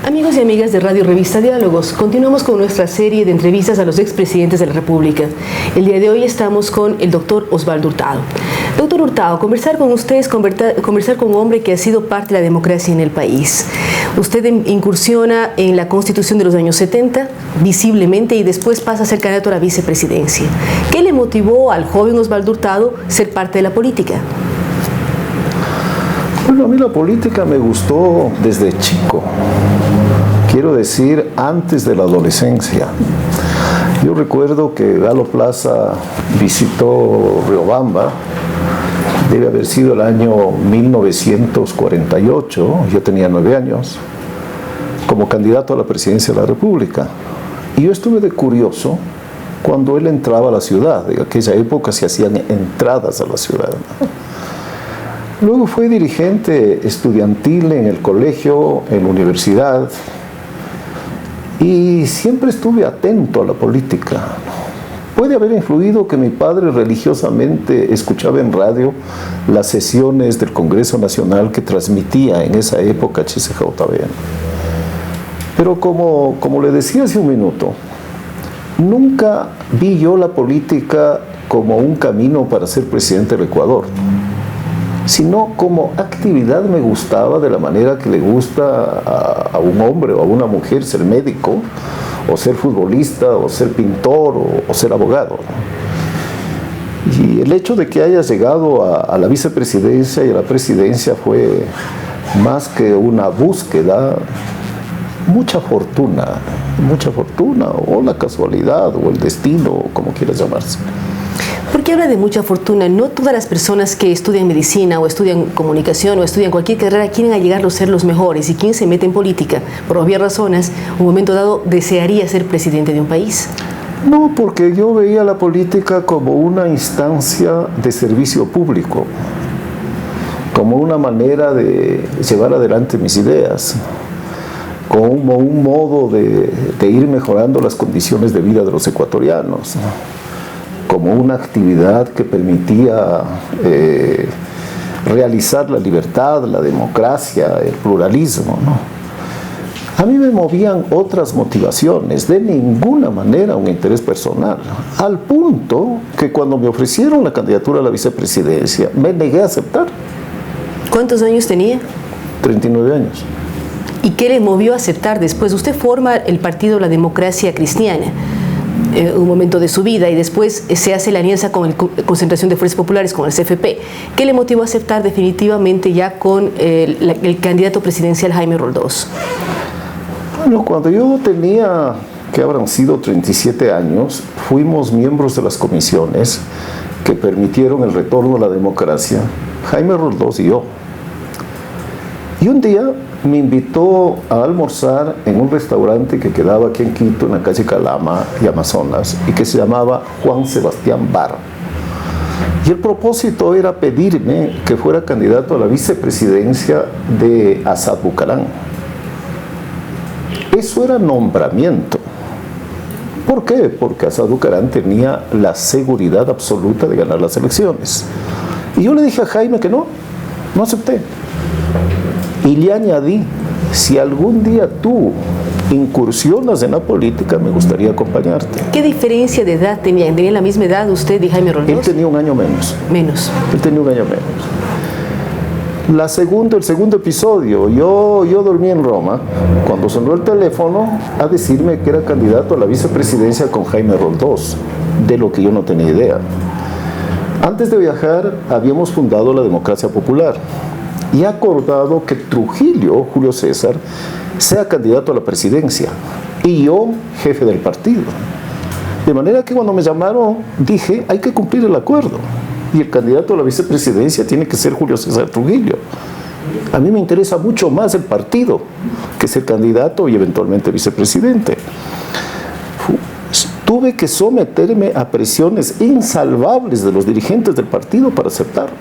Amigos y amigas de Radio Revista Diálogos, continuamos con nuestra serie de entrevistas a los expresidentes de la República. El día de hoy estamos con el doctor Osvaldo Hurtado. Doctor Hurtado, conversar con usted es conversar con un hombre que ha sido parte de la democracia en el país. Usted incursiona en la Constitución de los años 70, visiblemente, y después pasa a ser candidato a la vicepresidencia. ¿Qué le motivó al joven Osvaldo Hurtado ser parte de la política? Bueno, a mí la política me gustó desde chico. Quiero decir, antes de la adolescencia. Yo recuerdo que Galo Plaza visitó Riobamba, debe haber sido el año 1948, yo tenía 9 años, como candidato a la presidencia de la República. Y yo estuve de curioso cuando él entraba a la ciudad. En aquella época se hacían entradas a la ciudad, ¿no? Luego fue dirigente estudiantil en el colegio, en la universidad, y siempre estuve atento a la política. Puede haber influido que mi padre religiosamente escuchaba en radio las sesiones del Congreso Nacional que transmitía en esa época HCJB. Pero como le decía hace un minuto, nunca vi yo la política como un camino para ser presidente del Ecuador, sino como actividad. Me gustaba de la manera que le gusta a un hombre o a una mujer ser médico, o ser futbolista, o ser pintor, o ser abogado. Y el hecho de que haya llegado a la vicepresidencia y a la presidencia fue más que una búsqueda, mucha fortuna, o la casualidad, o el destino, como quieras llamarse. ¿Por qué habla de mucha fortuna? No todas las personas que estudian medicina o estudian comunicación o estudian cualquier carrera quieren llegar a ser los mejores, y quien se mete en política, por obvias razones, un momento dado desearía ser presidente de un país. No, porque yo veía la política como una instancia de servicio público, como una manera de llevar adelante mis ideas, como un modo de ir mejorando las condiciones de vida de los ecuatorianos, como una actividad que permitía realizar la libertad, la democracia, el pluralismo, ¿no? A mí me movían otras motivaciones, de ninguna manera un interés personal, al punto que cuando me ofrecieron la candidatura a la vicepresidencia, me negué a aceptar. ¿Cuántos años tenía? 39 años. ¿Y qué le movió a aceptar después? Usted forma el partido La Democracia Cristiana, un momento de su vida, y después se hace la alianza con la Concentración de Fuerzas Populares, con el CFP. ¿Qué le motivó a aceptar definitivamente ya con el candidato presidencial Jaime Roldós? Bueno, cuando yo tenía, que habrán sido 37 años, fuimos miembros de las comisiones que permitieron el retorno a la democracia, Jaime Roldós y yo. Y un día me invitó a almorzar en un restaurante que quedaba aquí en Quito, en la calle Calama y Amazonas, y que se llamaba Juan Sebastián Bar. Y el propósito era pedirme que fuera candidato a la vicepresidencia de Asad Bucaram. Eso era nombramiento. ¿Por qué? Porque Asad Bucaram tenía la seguridad absoluta de ganar las elecciones. Y yo le dije a Jaime que no acepté. Y le añadí, si algún día tú incursionas en la política, me gustaría acompañarte. ¿Qué diferencia de edad tenían? ¿Tenían la misma edad usted y Jaime Roldós? Él tenía un año menos. Menos. Él tenía un año menos. El segundo episodio, yo dormí en Roma cuando sonó el teléfono a decirme que era candidato a la vicepresidencia con Jaime Roldós, de lo que yo no tenía idea. Antes de viajar, habíamos fundado la Democracia Popular y acordado que Trujillo, Julio César, sea candidato a la presidencia y yo jefe del partido. De manera que cuando me llamaron dije, hay que cumplir el acuerdo y el candidato a la vicepresidencia tiene que ser Julio César Trujillo. A mí me interesa mucho más el partido que ser candidato y eventualmente vicepresidente. Tuve que someterme a presiones insalvables de los dirigentes del partido para aceptarlo.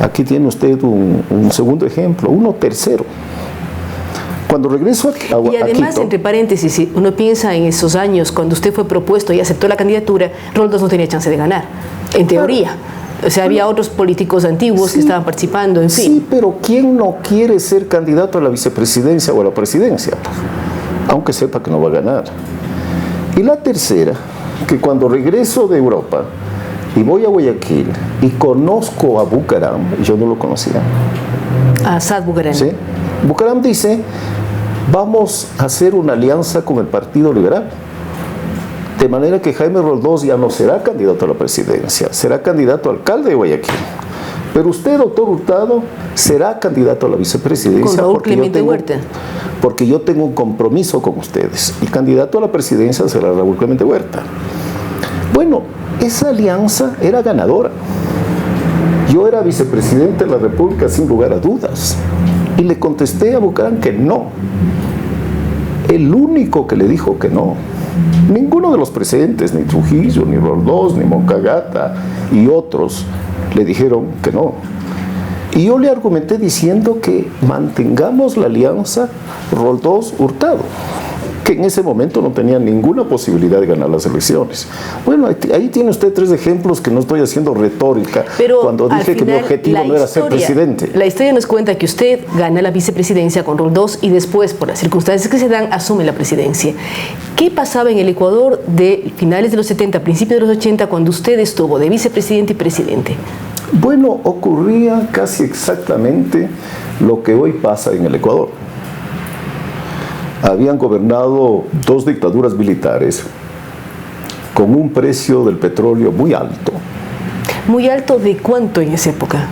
Aquí tiene usted un segundo ejemplo, uno tercero. Cuando regreso a Quito... Y además, entre paréntesis, si uno piensa en esos años, cuando usted fue propuesto y aceptó la candidatura, Roldós no tenía chance de ganar, en teoría. O sea, había otros políticos antiguos que estaban participando, en fin. Sí, pero ¿quién no quiere ser candidato a la vicepresidencia o a la presidencia? Aunque sepa que no va a ganar. Y la tercera, que cuando regreso de Europa y voy a Guayaquil y conozco a Bucaram, yo no lo conocía. A Saad Bucaram. ¿Sí? Bucaram dice, vamos a hacer una alianza con el Partido Liberal. De manera que Jaime Roldós ya no será candidato a la presidencia, será candidato a alcalde de Guayaquil. Pero usted, doctor Hurtado, será candidato a la vicepresidencia. Con Raúl Clemente Huerta. Porque yo tengo un compromiso con ustedes. El candidato a la presidencia será Raúl Clemente Huerta. Bueno, esa alianza era ganadora. Yo era vicepresidente de la República sin lugar a dudas. Y le contesté a Bucaram que no. El único que le dijo que no. Ninguno de los presentes, ni Trujillo, ni Roldós, ni Moncagata y otros, le dijeron que no. Y yo le argumenté diciendo que mantengamos la alianza Roldós-Hurtado, que en ese momento no tenía ninguna posibilidad de ganar las elecciones. Bueno, ahí tiene usted tres ejemplos que no estoy haciendo retórica. Pero cuando dije que mi objetivo no era ser presidente. La historia nos cuenta que usted gana la vicepresidencia con Roldós y después, por las circunstancias que se dan, asume la presidencia. ¿Qué pasaba en el Ecuador de finales de los 70, principios de los 80, cuando usted estuvo de vicepresidente y presidente? Bueno, ocurría casi exactamente lo que hoy pasa en el Ecuador. Habían gobernado dos dictaduras militares con un precio del petróleo muy alto. ¿Muy alto de cuánto en esa época?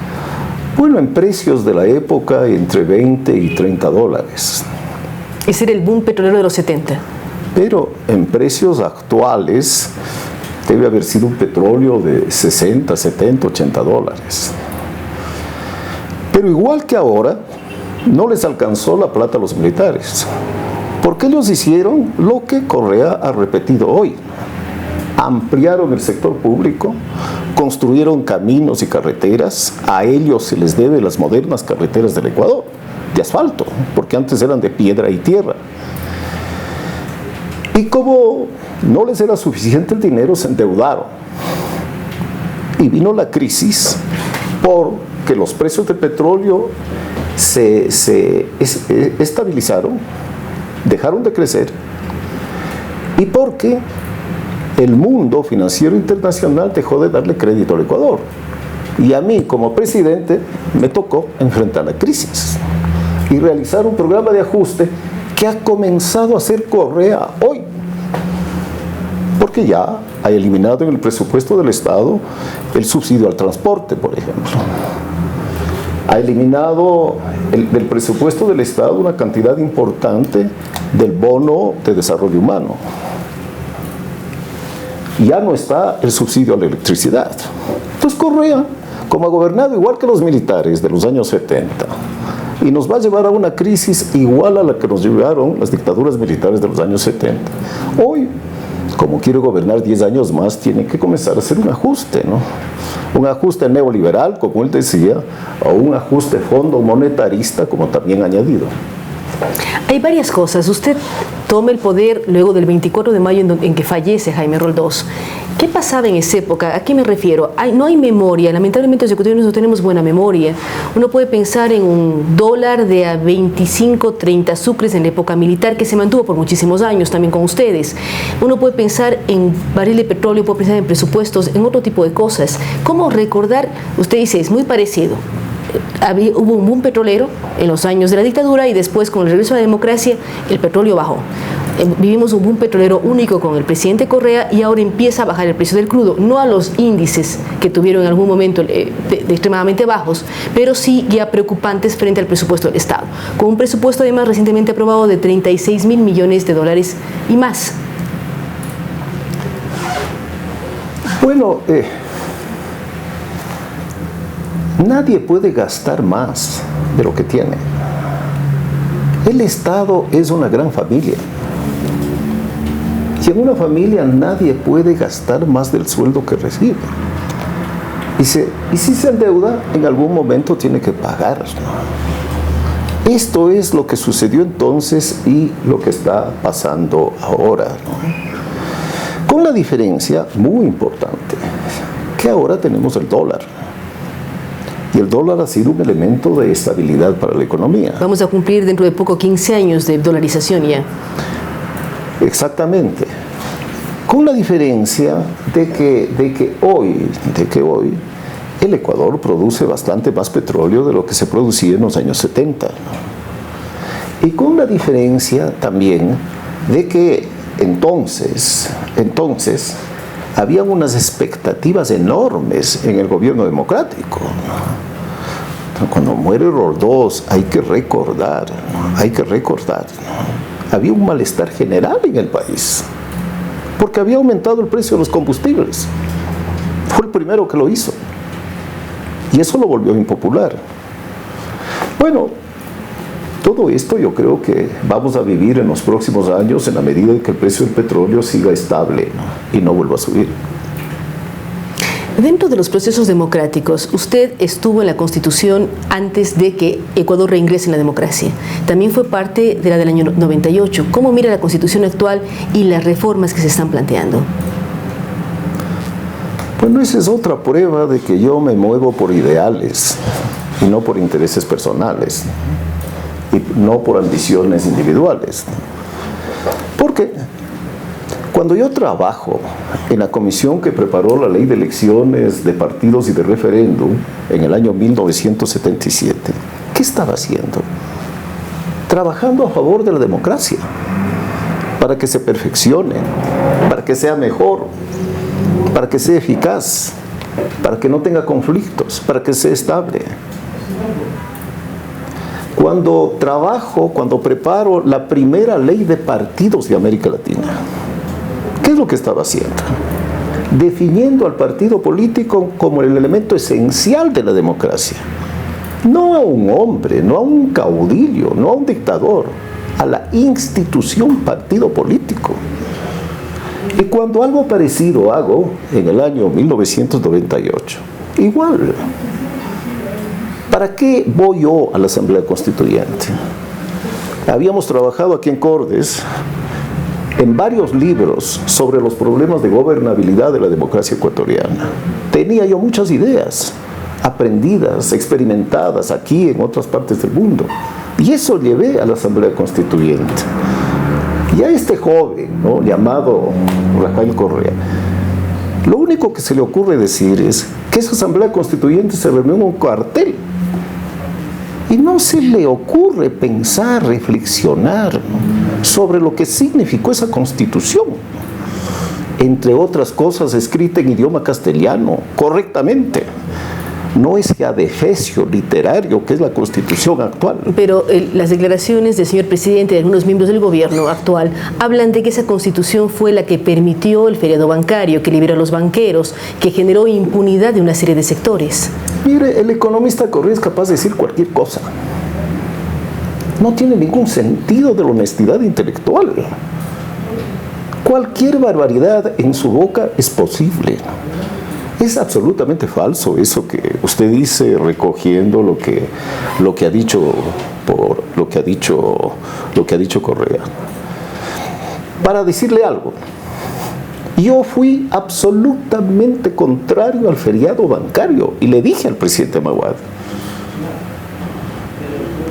Bueno, en precios de la época entre 20 y 30 dólares. Ese era el boom petrolero de los 70. Pero en precios actuales debe haber sido un petróleo de 60, 70, 80 dólares. Pero igual que ahora, no les alcanzó la plata a los militares. Porque ellos hicieron lo que Correa ha repetido hoy. Ampliaron el sector público, construyeron caminos y carreteras. A ellos se les debe las modernas carreteras del Ecuador, de asfalto, porque antes eran de piedra y tierra. Y como no les era suficiente el dinero, se endeudaron. Y vino la crisis porque los precios de petróleo se estabilizaron, dejaron de crecer, y porque el mundo financiero internacional dejó de darle crédito al Ecuador. Y a mí, como presidente, me tocó enfrentar la crisis y realizar un programa de ajuste que ha comenzado a hacer Correa hoy, porque ya ha eliminado en el presupuesto del Estado el subsidio al transporte, por ejemplo. Ha eliminado del presupuesto del Estado una cantidad importante del bono de desarrollo humano. Ya no está el subsidio a la electricidad. Entonces Correa, como ha gobernado igual que los militares de los años 70, y nos va a llevar a una crisis igual a la que nos llevaron las dictaduras militares de los años 70. Hoy, como quiere gobernar 10 años más, tiene que comenzar a hacer un ajuste, ¿no? Un ajuste neoliberal, como él decía, o un ajuste fondo monetarista, como también ha añadido. Hay varias cosas. Usted toma el poder luego del 24 de mayo en que fallece Jaime Roldós. ¿Qué pasaba en esa época? ¿A qué me refiero? No hay memoria. Lamentablemente los ecuatorianos no tenemos buena memoria. Uno puede pensar en un dólar de a 25, 30 sucres en la época militar que se mantuvo por muchísimos años también con ustedes. Uno puede pensar en barril de petróleo, puede pensar en presupuestos, en otro tipo de cosas. ¿Cómo recordar? Usted dice, es muy parecido. Hubo un boom petrolero en los años de la dictadura y después con el regreso a la democracia el petróleo bajó. Vivimos un boom petrolero único con el presidente Correa y ahora empieza a bajar el precio del crudo, no a los índices que tuvieron en algún momento de extremadamente bajos, pero sí ya preocupantes frente al presupuesto del Estado, con un presupuesto además recientemente aprobado de 36.000 millones de dólares y más. Bueno, nadie puede gastar más de lo que tiene. El Estado es una gran familia. Y en una familia nadie puede gastar más del sueldo que recibe. Y si se endeuda, en algún momento tiene que pagar, ¿no? Esto es lo que sucedió entonces y lo que está pasando ahora, ¿no? Con la diferencia muy importante que ahora tenemos el dólar. Y el dólar ha sido un elemento de estabilidad para la economía. Vamos a cumplir dentro de poco 15 años de dolarización ya. Exactamente. Con la diferencia de que hoy el Ecuador produce bastante más petróleo de lo que se producía en los años 70. Y con la diferencia también de que entonces habían unas expectativas enormes en el gobierno democrático. Cuando muere Roldós, hay que recordar, había un malestar general en el país, porque había aumentado el precio de los combustibles. Fue el primero que lo hizo. Y eso lo volvió impopular. Bueno, todo esto yo creo que vamos a vivir en los próximos años en la medida en que el precio del petróleo siga estable y no vuelva a subir. Dentro de los procesos democráticos, usted estuvo en la Constitución antes de que Ecuador reingrese en la democracia. También fue parte de la del año 98. ¿Cómo mira la Constitución actual y las reformas que se están planteando? Bueno, esa es otra prueba de que yo me muevo por ideales y no por intereses personales y no por ambiciones individuales. Porque cuando yo trabajo en la comisión que preparó la ley de elecciones de partidos y de referéndum en el año 1977, ¿qué estaba haciendo? Trabajando a favor de la democracia, para que se perfeccione, para que sea mejor, para que sea eficaz, para que no tenga conflictos, para que sea estable. Cuando preparo la primera ley de partidos de América Latina, ¿qué es lo que estaba haciendo? Definiendo al partido político como el elemento esencial de la democracia. No a un hombre, no a un caudillo, no a un dictador, a la institución partido político. Y cuando algo parecido hago en el año 1998, igual, ¿para qué voy yo a la Asamblea Constituyente? Habíamos trabajado aquí en Cordes en varios libros sobre los problemas de gobernabilidad de la democracia ecuatoriana. Tenía yo muchas ideas aprendidas, experimentadas aquí en otras partes del mundo. Y eso llevé a la Asamblea Constituyente. Y a este joven, ¿no?, llamado Rafael Correa, lo único que se le ocurre decir es que esa Asamblea Constituyente se reunió en un cuartel. Y no se le ocurre pensar, reflexionar, ¿no?, sobre lo que significó esa Constitución. Entre otras cosas, escrita en idioma castellano, correctamente. No ese adefesio literario que es la Constitución actual. Pero las declaraciones del señor presidente y de algunos miembros del gobierno actual hablan de que esa Constitución fue la que permitió el feriado bancario, que liberó a los banqueros, que generó impunidad de una serie de sectores. Mire, el economista Correa es capaz de decir cualquier cosa. No tiene ningún sentido de la honestidad intelectual. Cualquier barbaridad en su boca es posible. Es absolutamente falso eso que usted dice, recogiendo lo que ha dicho Correa. Para decirle algo, yo fui absolutamente contrario al feriado bancario y le dije al presidente Maguad,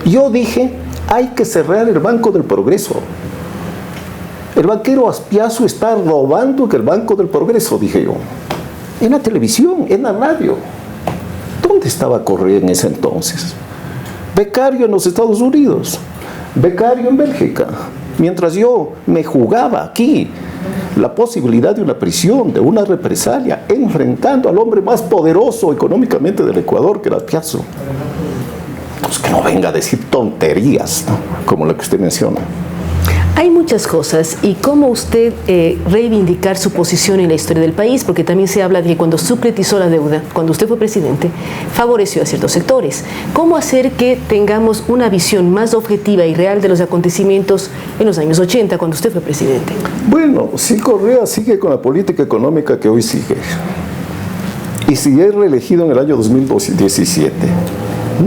yo dije, hay que cerrar el Banco del Progreso. El banquero Aspiazu está robando el Banco del Progreso, dije yo. En la televisión, en la radio. ¿Dónde estaba Correa en ese entonces? Becario en los Estados Unidos, becario en Bélgica, mientras yo me jugaba aquí la posibilidad de una prisión, de una represalia, enfrentando al hombre más poderoso económicamente del Ecuador, que era Aspiazu. Pues que no venga a decir tonterías, ¿no?, como la que usted menciona. Hay muchas cosas, y cómo usted reivindicar su posición en la historia del país, porque también se habla de que cuando supletizó la deuda, cuando usted fue presidente, favoreció a ciertos sectores. ¿Cómo hacer que tengamos una visión más objetiva y real de los acontecimientos en los años 80, cuando usted fue presidente? Bueno, si Correa sigue con la política económica que hoy sigue, y si es reelegido en el año 2017,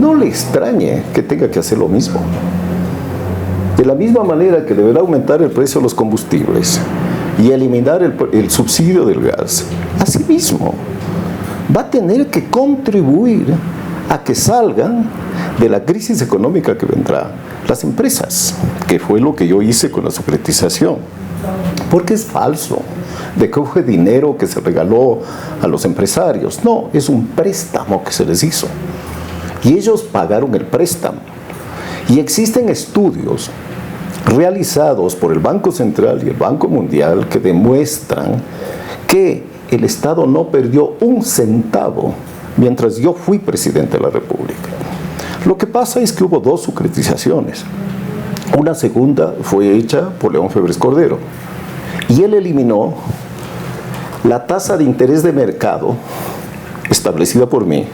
no le extrañe que tenga que hacer lo mismo. De la misma manera que deberá aumentar el precio de los combustibles y eliminar el subsidio del gas, asimismo va a tener que contribuir a que salgan de la crisis económica que vendrá las empresas, que fue lo que yo hice con la securitización. Porque es falso de que fue dinero que se regaló a los empresarios. No, es un préstamo que se les hizo. Y ellos pagaron el préstamo. Y existen estudios realizados por el Banco Central y el Banco Mundial que demuestran que el Estado no perdió un centavo mientras yo fui presidente de la República. Lo que pasa es que hubo dos securitizaciones. Una segunda fue hecha por León Febres Cordero y él eliminó la tasa de interés de mercado establecida por mí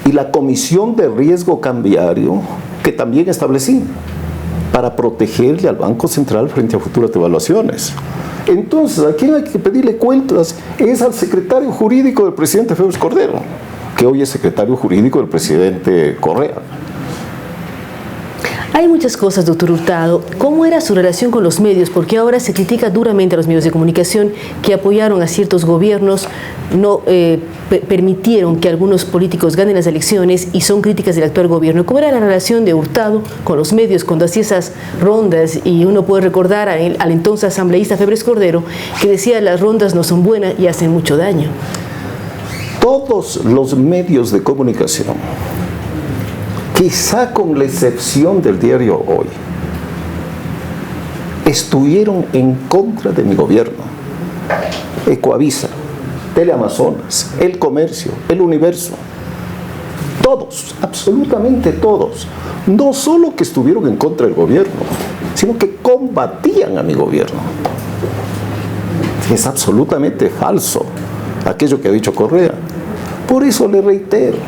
y la comisión de riesgo cambiario que también establecí para protegerle al Banco Central frente a futuras devaluaciones. Entonces, ¿a quién hay que pedirle cuentas? Es al secretario jurídico del presidente Febres Cordero, que hoy es secretario jurídico del presidente Correa. Hay muchas cosas, doctor Hurtado. ¿Cómo era su relación con los medios? Porque ahora se critica duramente a los medios de comunicación que apoyaron a ciertos gobiernos, no permitieron que algunos políticos ganen las elecciones y son críticas del actual gobierno. ¿Cómo era la relación de Hurtado con los medios cuando hacía esas rondas? Y uno puede recordar al entonces asambleísta Febres Cordero que decía las rondas no son buenas y hacen mucho daño. Todos los medios de comunicación, quizá con la excepción del diario Hoy, estuvieron en contra de mi gobierno. Ecoavisa, Teleamazonas, El Comercio, El Universo, todos, absolutamente todos, no solo que estuvieron en contra del gobierno, sino que combatían a mi gobierno. Es absolutamente falso aquello que ha dicho Correa. Por eso le reitero,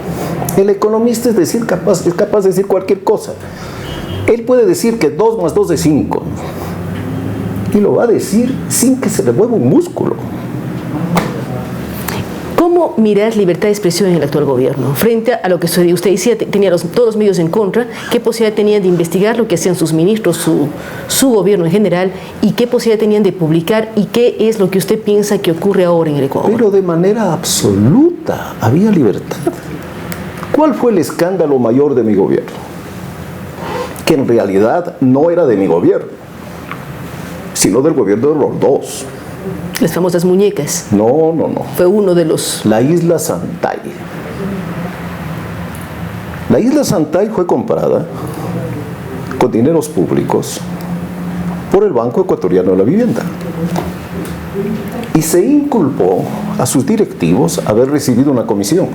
el economista es capaz de decir cualquier cosa. Él puede decir que 2 más 2 es 5 y lo va a decir sin que se le mueva un músculo. ¿Cómo mirar libertad de expresión en el actual gobierno? Frente a lo que usted decía, tenía todos los medios en contra, ¿qué posibilidad tenían de investigar lo que hacían sus ministros, su gobierno en general, y qué posibilidad tenían de publicar, y qué es lo que usted piensa que ocurre ahora en el Ecuador? Pero de manera absoluta había libertad. ¿Cuál fue el escándalo mayor de mi gobierno? Que en realidad no era de mi gobierno, sino del gobierno de Roldós. Las famosas muñecas. No. Fue uno de los... La isla Santay. La isla Santay fue comprada con dineros públicos por el Banco Ecuatoriano de la Vivienda. Y se inculpó a sus directivos haber recibido una comisión.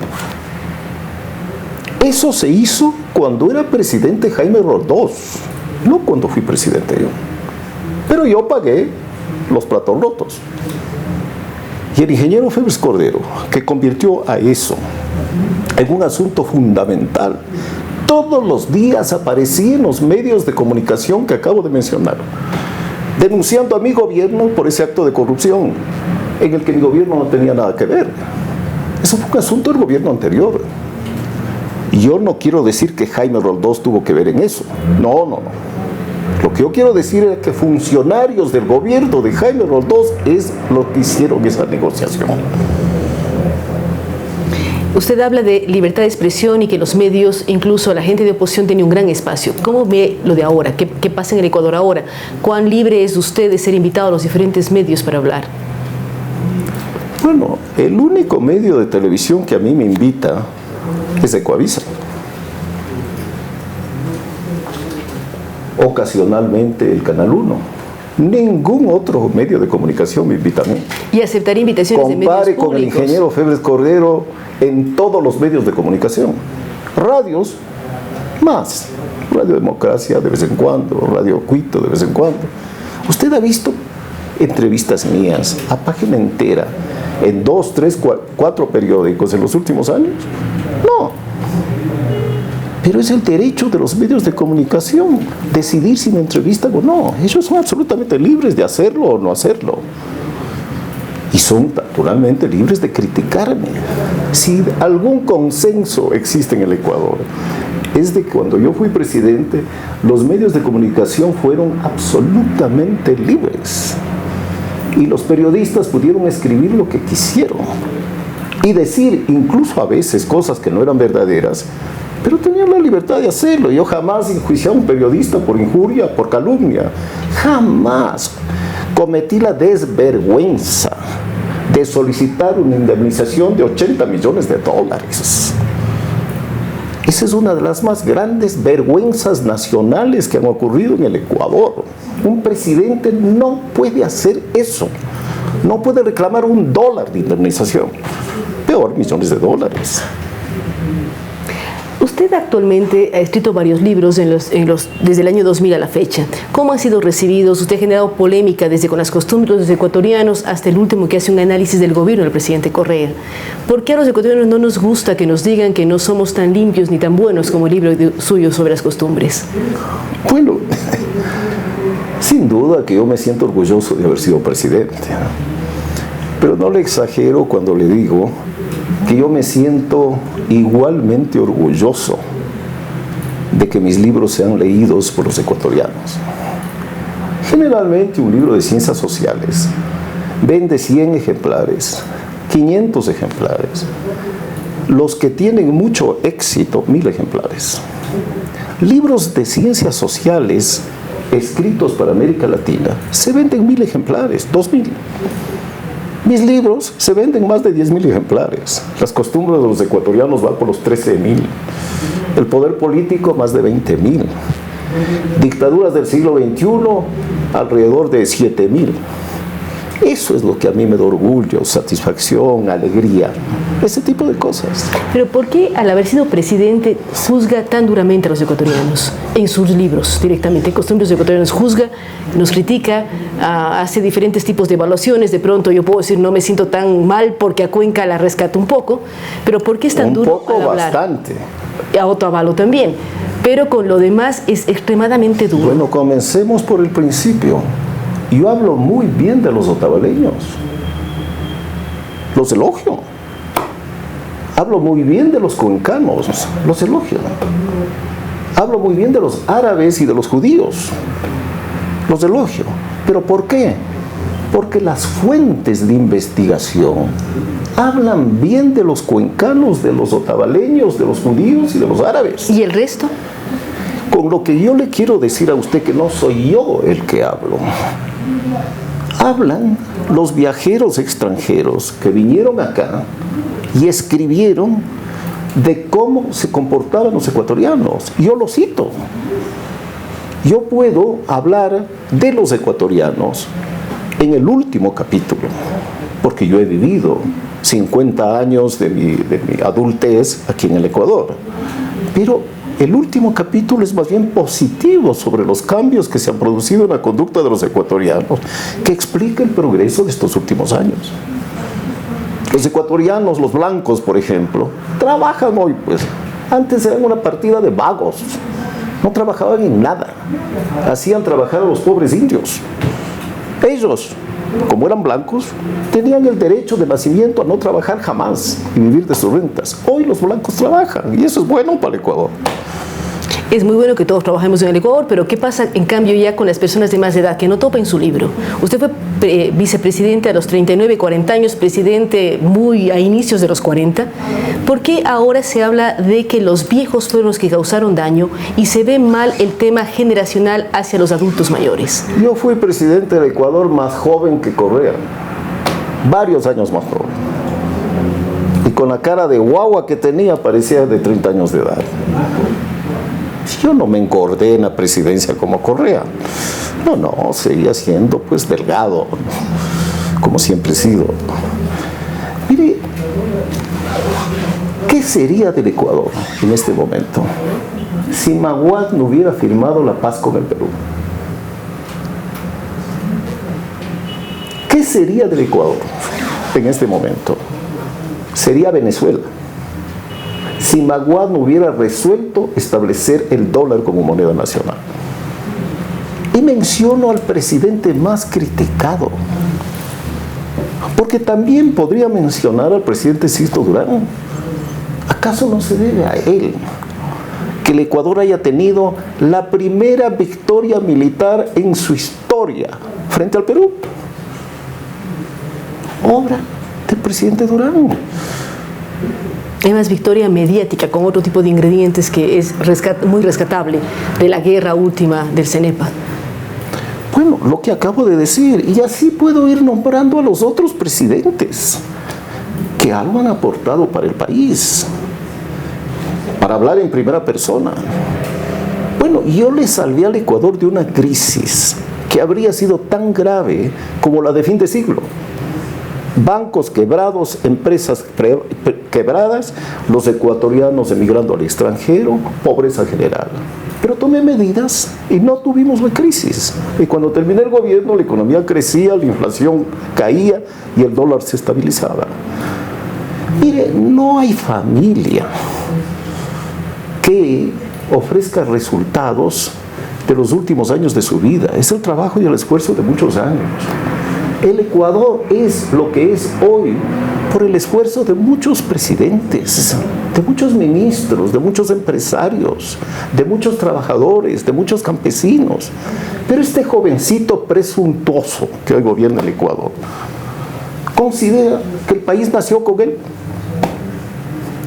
Eso se hizo cuando era presidente Jaime Roldós, no cuando fui presidente yo. Pero yo pagué los platos rotos. Y el ingeniero Febres Cordero, que convirtió a eso en un asunto fundamental, todos los días aparecía en los medios de comunicación que acabo de mencionar, denunciando a mi gobierno por ese acto de corrupción, en el que mi gobierno no tenía nada que ver. Eso fue un asunto del gobierno anterior. Y yo no quiero decir que Jaime Roldós tuvo que ver en eso. No. Lo que yo quiero decir es que funcionarios del gobierno de Jaime Roldós es lo que hicieron esa negociación. Usted habla de libertad de expresión y que los medios, incluso la gente de oposición, tiene un gran espacio. ¿Cómo ve lo de ahora? ¿Qué pasa en el Ecuador ahora? ¿Cuán libre es usted de ser invitado a los diferentes medios para hablar? Bueno, el único medio de televisión que a mí me invita es Ecoavisa. Ocasionalmente el Canal 1. Ningún otro medio de comunicación me invita a mí. ¿Y aceptar invitaciones de medios públicos? Compare con el ingeniero Febres Cordero en todos los medios de comunicación. Radios, más. Radio Democracia de vez en cuando, Radio Cuito de vez en cuando. ¿Usted ha visto entrevistas mías a página entera en 2, 3, 4 periódicos en los últimos años? No. Pero es el derecho de los medios de comunicación decidir si me entrevistan o no. Ellos son absolutamente libres de hacerlo o no hacerlo. Y son naturalmente libres de criticarme. Si algún consenso existe en el Ecuador, es de que cuando yo fui presidente, los medios de comunicación fueron absolutamente libres. Y los periodistas pudieron escribir lo que quisieron. y decir incluso a veces cosas que no eran verdaderas, pero tenían la libertad de hacerlo. Yo jamás enjuicié a un periodista por injuria, por calumnia. Jamás cometí la desvergüenza de solicitar una indemnización de $80 millones. Esa es una de las más grandes vergüenzas nacionales que han ocurrido en el Ecuador. Un presidente no puede hacer eso. No puede reclamar $1 de indemnización. Peor, millones de dólares. Usted actualmente ha escrito varios libros desde el año 2000 a la fecha. ¿Cómo han sido recibidos? Usted ha generado polémica desde con las costumbres de los ecuatorianos hasta el último que hace un análisis del gobierno del presidente Correa. ¿Por qué a los ecuatorianos no nos gusta que nos digan que no somos tan limpios ni tan buenos como el libro suyo sobre las costumbres? Bueno, sin duda que yo me siento orgulloso de haber sido presidente. Pero no le exagero cuando le digo que yo me siento igualmente orgulloso de que mis libros sean leídos por los ecuatorianos. Generalmente un libro de ciencias sociales vende 100 ejemplares, 500 ejemplares. Los que tienen mucho éxito, 1000 ejemplares. Libros de ciencias sociales escritos para América Latina se venden 1000 ejemplares, 2000. Mis libros se venden más de 10.000 ejemplares. Las costumbres de los ecuatorianos van por los 13.000. El poder político, más de 20.000. Dictaduras del siglo XXI, alrededor de 7.000. Eso es lo que a mí me da orgullo, satisfacción, alegría, ese tipo de cosas. Pero ¿por qué al haber sido presidente juzga tan duramente a los ecuatorianos? En sus libros, directamente, Costumbres ecuatorianos, juzga, nos critica, hace diferentes tipos de evaluaciones. De pronto yo puedo decir, no me siento tan mal porque a Cuenca la rescato un poco, pero ¿por qué es tan duro al hablar? Bastante. A Otavalo también, pero con lo demás es extremadamente duro. Bueno, comencemos por el principio. Yo hablo muy bien de los otavaleños. Los elogio. Hablo muy bien de los cuencanos. Los elogio. Hablo muy bien de los árabes y de los judíos. Los elogio. ¿Pero por qué? Porque las fuentes de investigación hablan bien de los cuencanos, de los otavaleños, de los judíos y de los árabes. ¿Y el resto? Con lo que yo le quiero decir a usted que no soy yo el que hablo. Hablan los viajeros extranjeros que vinieron acá y escribieron de cómo se comportaban los ecuatorianos. Yo lo cito. Yo puedo hablar de los ecuatorianos en el último capítulo, porque yo he vivido 50 años de mi adultez aquí en el Ecuador. Pero el último capítulo es más bien positivo sobre los cambios que se han producido en la conducta de los ecuatorianos, que explica el progreso de estos últimos años. Los ecuatorianos, los blancos, por ejemplo, trabajan hoy, pues. Antes eran una partida de vagos. No trabajaban en nada. Hacían trabajar a los pobres indios. Ellos, como eran blancos, tenían el derecho de nacimiento a no trabajar jamás y vivir de sus rentas. Hoy los blancos trabajan y eso es bueno para el Ecuador. Es muy bueno que todos trabajemos en el Ecuador, pero ¿qué pasa en cambio ya con las personas de más edad que no topa en su libro? Usted fue vicepresidente a los 39, 40 años, presidente muy a inicios de los 40. ¿Por qué ahora se habla de que los viejos fueron los que causaron daño y se ve mal el tema generacional hacia los adultos mayores? Yo fui presidente del Ecuador más joven que Correa, varios años más joven. Y con la cara de guagua que tenía parecía de 30 años de edad. Yo no me engordé en la presidencia como Correa. No, seguía siendo pues delgado, como siempre he sido. Mire, ¿qué sería del Ecuador en este momento si Maguad no hubiera firmado la paz con el Perú? ¿Qué sería del Ecuador en este momento? Sería Venezuela. Si Maguad no hubiera resuelto establecer el dólar como moneda nacional. Y menciono al presidente más criticado, porque también podría mencionar al presidente Sisto Durán. ¿Acaso no se debe a él que el Ecuador haya tenido la primera victoria militar en su historia frente al Perú? Obra del presidente Durán. Hay más victoria mediática con otro tipo de ingredientes que es muy rescatable de la guerra última del CENEPA. Bueno, lo que acabo de decir, y así puedo ir nombrando a los otros presidentes que algo han aportado para el país. Para hablar en primera persona. Bueno, yo le salvé al Ecuador de una crisis que habría sido tan grave como la de fin de siglo. Bancos quebrados, empresas quebradas, los ecuatorianos emigrando al extranjero, pobreza general. Pero tomé medidas y no tuvimos la crisis. Y cuando terminé el gobierno, la economía crecía, la inflación caía y el dólar se estabilizaba. Mire, no hay familia que ofrezca resultados de los últimos años de su vida. Es el trabajo y el esfuerzo de muchos años. El Ecuador es lo que es hoy por el esfuerzo de muchos presidentes, de muchos ministros, de muchos empresarios, de muchos trabajadores, de muchos campesinos. Pero este jovencito presuntuoso que hoy gobierna el Ecuador considera que el país nació con él,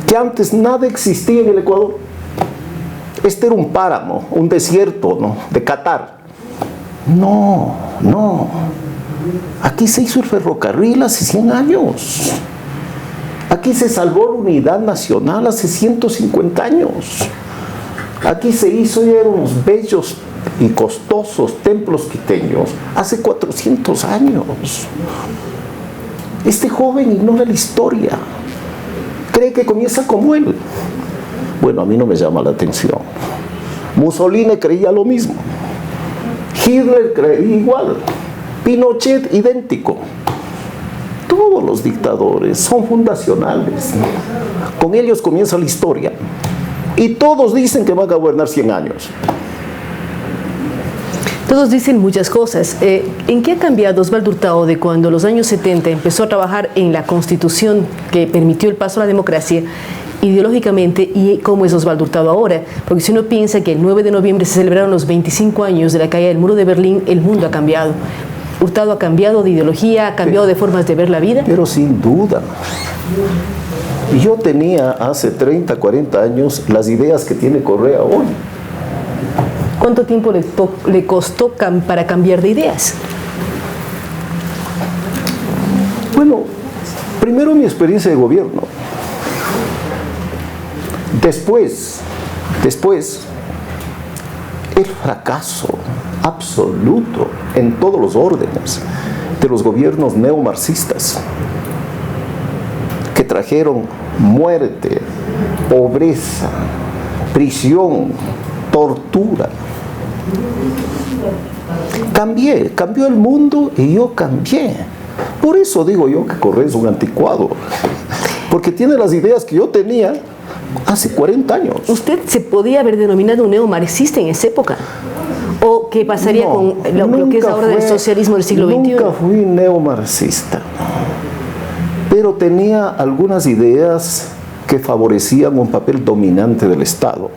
que antes nada existía en el Ecuador. Este era un páramo, un desierto, ¿no?, de Qatar. No. Aquí se hizo el ferrocarril hace 100 años. Aquí se salvó la unidad nacional hace 150 años. Aquí se hizo ya unos bellos y costosos templos quiteños hace 400 años. Este joven ignora la historia. Cree que comienza como él. Bueno, a mí no me llama la atención. Mussolini creía lo mismo. Hitler creía igual. Pinochet idéntico. Todos los dictadores son fundacionales. Con ellos comienza la historia. Y todos dicen que van a gobernar 100 años. Todos dicen muchas cosas. ¿En qué ha cambiado Osvaldo Hurtado de cuando en los años 70 empezó a trabajar en la Constitución que permitió el paso a la democracia ideológicamente, y cómo es Osvaldo Hurtado ahora? Porque si uno piensa que el 9 de noviembre se celebraron los 25 años de la caída del muro de Berlín, el mundo ha cambiado. Hurtado ha cambiado de ideología, ha cambiado de formas de ver la vida. Pero sin duda. Yo tenía hace 30, 40 años las ideas que tiene Correa hoy. ¿Cuánto tiempo le costó para cambiar de ideas? Bueno, primero mi experiencia de gobierno. Después, el fracaso absoluto en todos los órdenes de los gobiernos neomarxistas que trajeron muerte, pobreza, prisión, tortura. Cambió el mundo y yo cambié. Por eso digo yo que Correa es un anticuado, porque tiene las ideas que yo tenía hace 40 años. ¿Usted se podía haber denominado un neomarxista en esa época? ¿O qué pasaría con lo que es ahora del socialismo del siglo XXI? Nunca fui neomarxista, pero tenía algunas ideas que favorecían un papel dominante del Estado,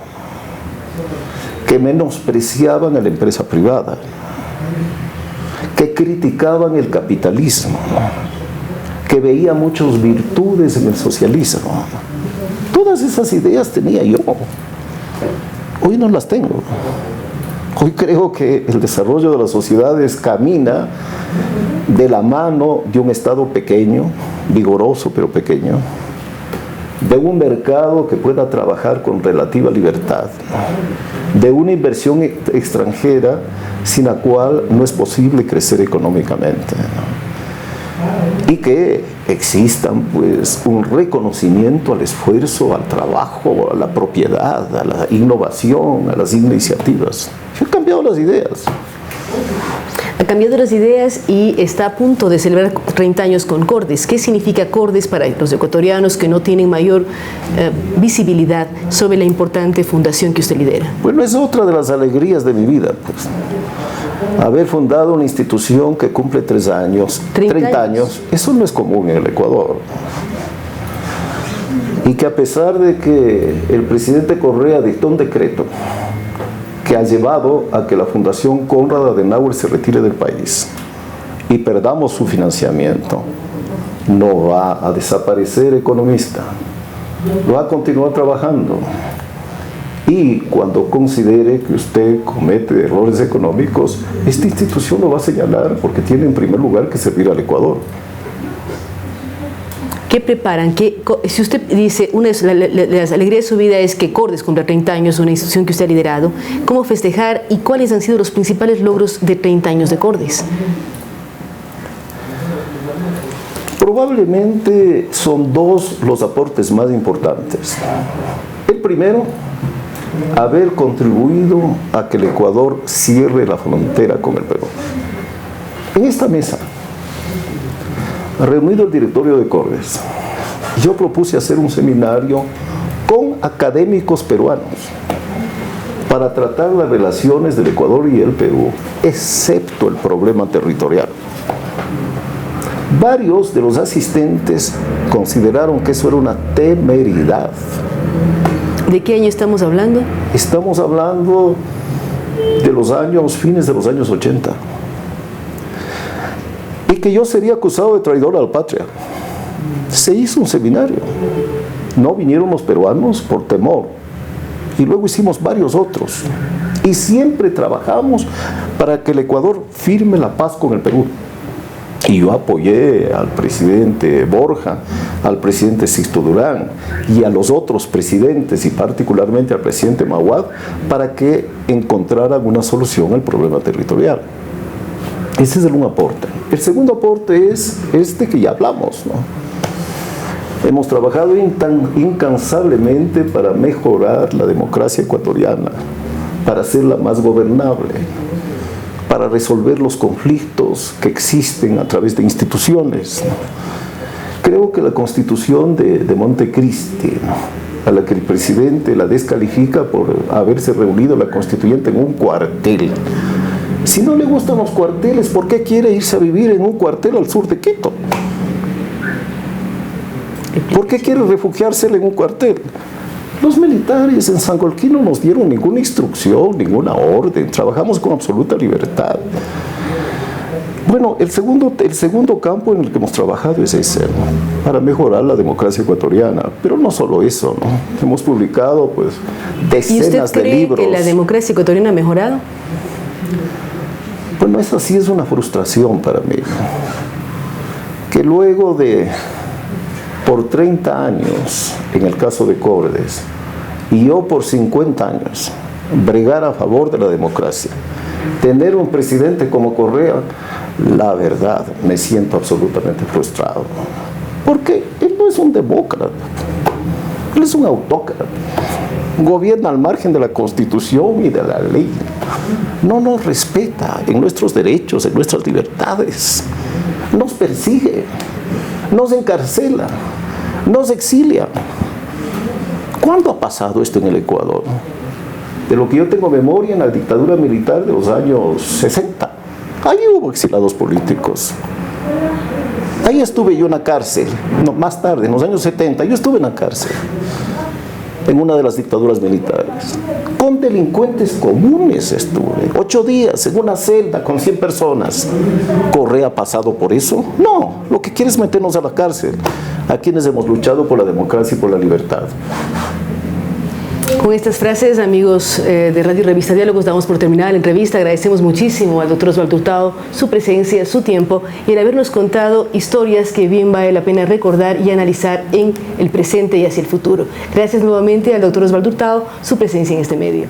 que menospreciaban a la empresa privada, que criticaban el capitalismo, que veía muchas virtudes en el socialismo. Todas esas ideas tenía yo. Hoy no las tengo. Hoy creo que el desarrollo de las sociedades camina de la mano de un Estado pequeño, vigoroso pero pequeño, de un mercado que pueda trabajar con relativa libertad, de una inversión extranjera sin la cual no es posible crecer económicamente, y que existan pues un reconocimiento al esfuerzo, al trabajo, a la propiedad, a la innovación, a las iniciativas. Yo he cambiado las ideas. Ha cambiado las ideas y está a punto de celebrar 30 años con Cordes. ¿Qué significa Cordes para los ecuatorianos que no tienen mayor visibilidad sobre la importante fundación que usted lidera? Bueno, es otra de las alegrías de mi vida, pues. Haber fundado una institución que cumple 30 años, eso no es común en el Ecuador. Y que a pesar de que el presidente Correa dictó un decreto que ha llevado a que la Fundación Konrad Adenauer se retire del país y perdamos su financiamiento, no va a desaparecer, economista. va a continuar trabajando. Y cuando considere que usted comete errores económicos, esta institución lo va a señalar porque tiene en primer lugar que servir al Ecuador. ¿Qué preparan? Si usted dice, una de las alegrías de su vida es que Cordes cumpla 30 años, una institución que usted ha liderado, ¿cómo festejar y cuáles han sido los principales logros de 30 años de Cordes? Probablemente son dos los aportes más importantes. El primero, haber contribuido a que el Ecuador cierre la frontera con el Perú. En esta mesa, reunido el directorio de Cordes, yo propuse hacer un seminario con académicos peruanos para tratar las relaciones del Ecuador y el Perú, excepto el problema territorial. Varios de los asistentes consideraron que eso era una temeridad. ¿De qué año estamos hablando? Estamos hablando de los años, fines de los años 80. Y que yo sería acusado de traidor a la patria. Se hizo un seminario. No vinieron los peruanos por temor. Y luego hicimos varios otros. Y siempre trabajamos para que el Ecuador firme la paz con el Perú. Y yo apoyé al presidente Borja, al presidente Sixto Durán y a los otros presidentes y particularmente al presidente Mahuad para que encontraran una solución al problema territorial. Ese es un aporte. El segundo aporte es este que ya hablamos, ¿no? Hemos trabajado incansablemente para mejorar la democracia ecuatoriana, para hacerla más gobernable, para resolver los conflictos que existen a través de instituciones, ¿no? Creo que la Constitución de Montecristi, ¿no?, a la que el presidente la descalifica por haberse reunido la constituyente en un cuartel. Si no le gustan los cuarteles, ¿por qué quiere irse a vivir en un cuartel al sur de Quito? ¿Por qué quiere refugiarse en un cuartel? Los militares en Sangolquí no nos dieron ninguna instrucción, ninguna orden. Trabajamos con absoluta libertad. Bueno, el segundo campo en el que hemos trabajado es ese, ¿no?, para mejorar la democracia ecuatoriana. Pero no solo eso, ¿no? Hemos publicado pues decenas de libros. ¿Y usted cree que la democracia ecuatoriana ha mejorado? Bueno, esa sí es una frustración para mí, ¿no? Que luego de, por 30 años, en el caso de Cordes, y yo por 50 años, bregar a favor de la democracia, tener un presidente como Correa, la verdad, me siento absolutamente frustrado. Porque él no es un demócrata, él es un autócrata. Gobierna al margen de la Constitución y de la ley. No nos respeta en nuestros derechos, en nuestras libertades. Nos persigue, nos encarcela, nos exilia. ¿Cuándo ha pasado esto en el Ecuador? De lo que yo tengo memoria, en la dictadura militar de los años 60. Ahí hubo exiliados políticos. Ahí estuve yo en la cárcel. No, más tarde, en los años 70, yo estuve en la cárcel, en una de las dictaduras militares. Con delincuentes comunes estuve. 8 días en una celda con 100 personas. ¿Correa ha pasado por eso? No, lo que quiere es meternos a la cárcel, a quienes hemos luchado por la democracia y por la libertad. Con estas frases, amigos de Radio y Revista Diálogos, damos por terminada la entrevista. Agradecemos muchísimo al doctor Osvaldo Hurtado su presencia, su tiempo y el habernos contado historias que bien vale la pena recordar y analizar en el presente y hacia el futuro. Gracias nuevamente al doctor Osvaldo Hurtado, su presencia en este medio.